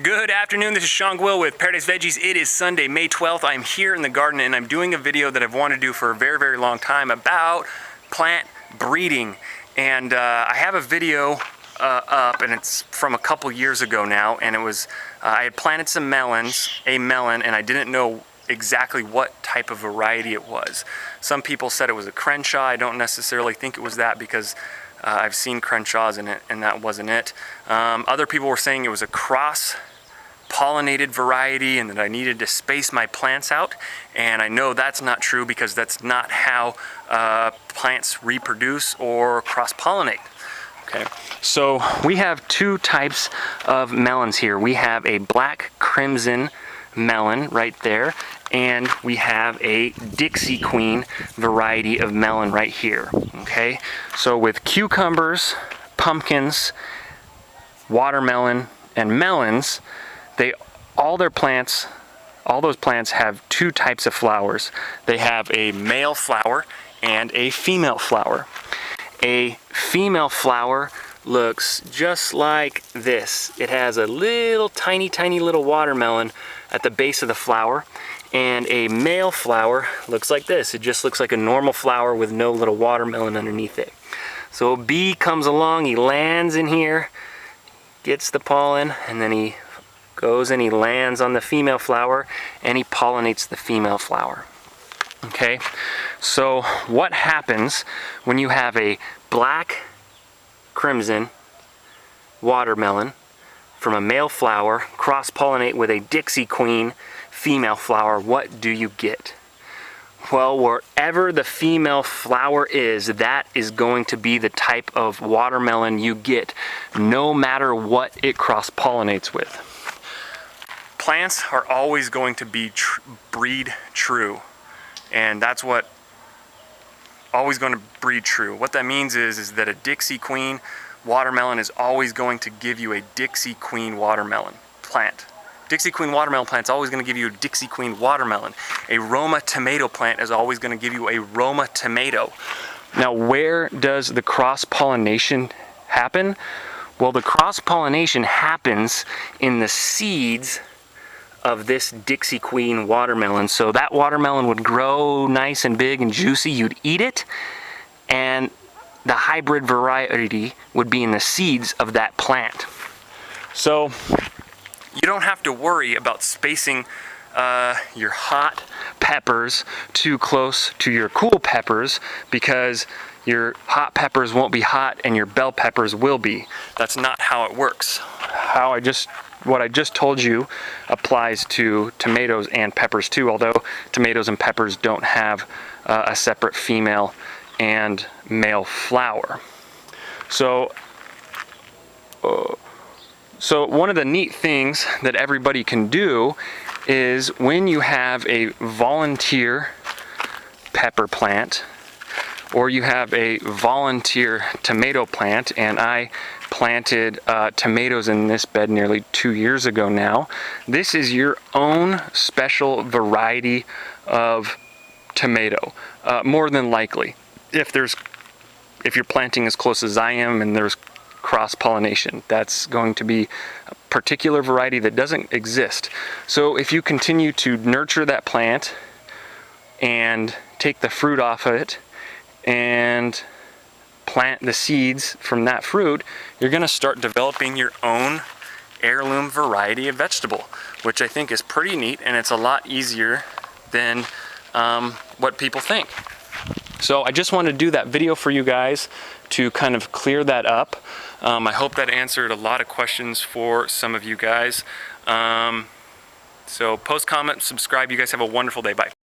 Good afternoon, this is Sean Gwill with Paradise Veggies. It is Sunday, May 12th. I'm here in the garden and I'm doing a video that I've wanted to do for a very, very long time about plant breeding. And I have a video up and it's from a couple years ago now, and it was, I had planted some melons, a melon, and I didn't know exactly what type of variety it was. Some people said it was a Crenshaw. I don't necessarily think it was that because I've seen Crenshaws in it and that wasn't it. Other people were saying it was a cross-pollinated variety and that I needed to space my plants out, and I know that's not true because that's not how plants reproduce or cross-pollinate. Okay, so we have two types of melons here. We have a black crimson melon right there, and we have a Dixie Queen variety of melon right here. Okay, so with cucumbers, pumpkins, watermelon, and melons, all those plants have two types of flowers. They have a male flower and a female flower. A female flower looks just like this. It has a little tiny little watermelon at the base of the flower, and a male flower looks like this. It just looks like a normal flower with no little watermelon underneath it. So a bee comes along, he lands in here, gets the pollen, and then he goes and he lands on the female flower and he pollinates the female flower. Okay, so what happens when you have a black crimson watermelon from a male flower cross-pollinate with a Dixie Queen female flower? What do you get? Well, wherever the female flower is, that is going to be the type of watermelon you get, no matter what it cross-pollinates with. Plants are always going to be breed true, and that's what always going to breed true. What that means is that a Dixie Queen watermelon is always going to give you a Dixie Queen watermelon plant. Dixie Queen watermelon plant is always going to give you a Dixie Queen watermelon. A Roma tomato plant is always going to give you a Roma tomato. Now, where does the cross-pollination happen? Well, the cross-pollination happens in the seeds of this Dixie Queen watermelon. So that watermelon would grow nice and big and juicy. You'd eat it, and the hybrid variety would be in the seeds of that plant. So you don't have to worry about spacing your hot peppers too close to your cool peppers, because your hot peppers won't be hot and your bell peppers will be. That's not how it works. What I just told you applies to tomatoes and peppers too, although tomatoes and peppers don't have a separate female and male flower. So one of the neat things that everybody can do is when you have a volunteer pepper plant or you have a volunteer tomato plant, and I planted tomatoes in this bed nearly 2 years ago now. This is your own special variety of tomato, more than likely. If you're planting as close as I am and there's cross-pollination, that's going to be a particular variety that doesn't exist. So if you continue to nurture that plant and take the fruit off of it and plant the seeds from that fruit, you're going to start developing your own heirloom variety of vegetable, which I think is pretty neat, and it's a lot easier than what people think. So I just wanted to do that video for you guys to kind of clear that up. I hope that answered a lot of questions for some of you guys. So post, comment, subscribe. You guys have a wonderful day. Bye.